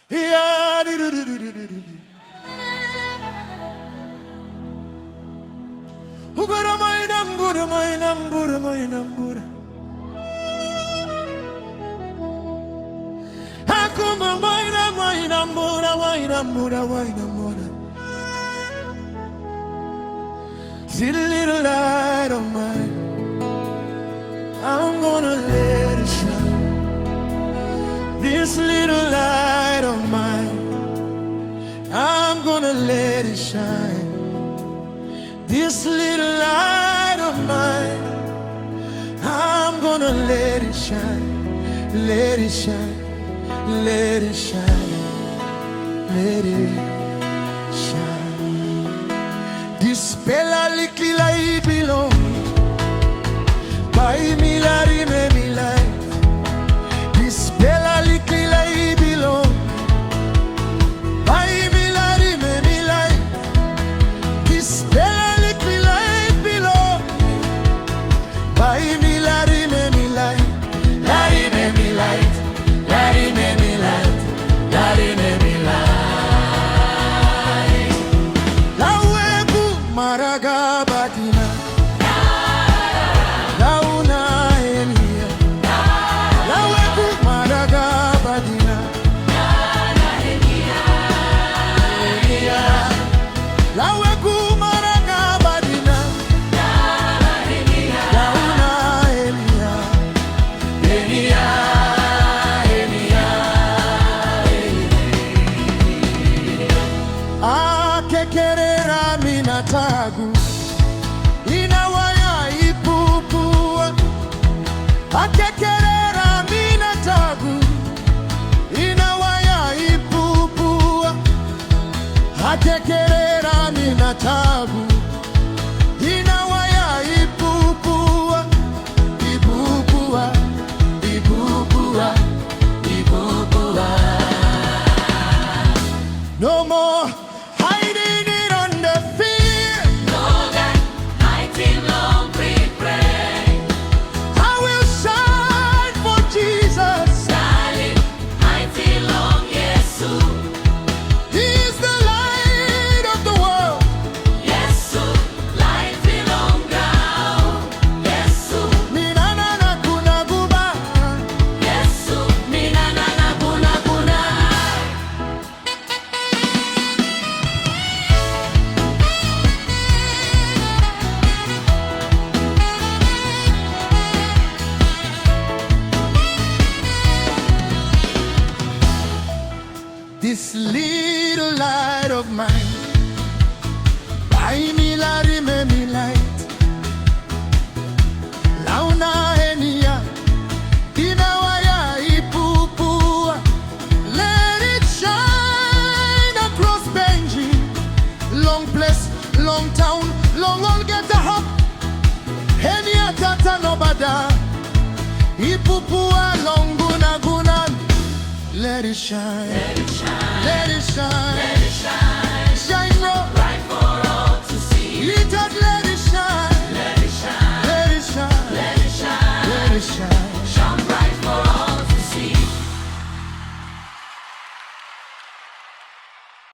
Yeah, see the little light of mine, I'm gonna let it shine. This little light of mine, I'm gonna let it shine. This little light of mine, I'm gonna let it shine. Let it shine, let it shine, let it shine. This bella little light belong by me, lari me me life. This bella little light belong by me, lari me me life. This bella little light belong by me, lari me me life. Lari me me light, lari me me light, lari me me light. Lawebu maraga badina, launa elia. Lawebu maraga badina, elia. Lawebu maraga badina, launa elia. Elia, Elia, Elia. Akekerera minatagu, inawaya ipupua. Akekerera minatagu, inawaya ipupua. Akekerera minatagu, inawaya ipupua. Ipupua, ipupua, ipupua. No more hiding it under fear. No that hiding long regret. I will shine for Jesus. Darling, hiding long Yesu. He is the light of the world. Yesu, light belong down. Yesu, Minana kuna guba. Yesu, minana na buna buna. This little light of mine, by me lari me me light. Launa enia, inawaya ipupua. Let it shine across Benji. Long place, long town, long all get a hop. Enia tata no bada. Ipupua long guna guna. Let it shine. Let it shine, Let it shine. let it shine. Shine bright. Bright for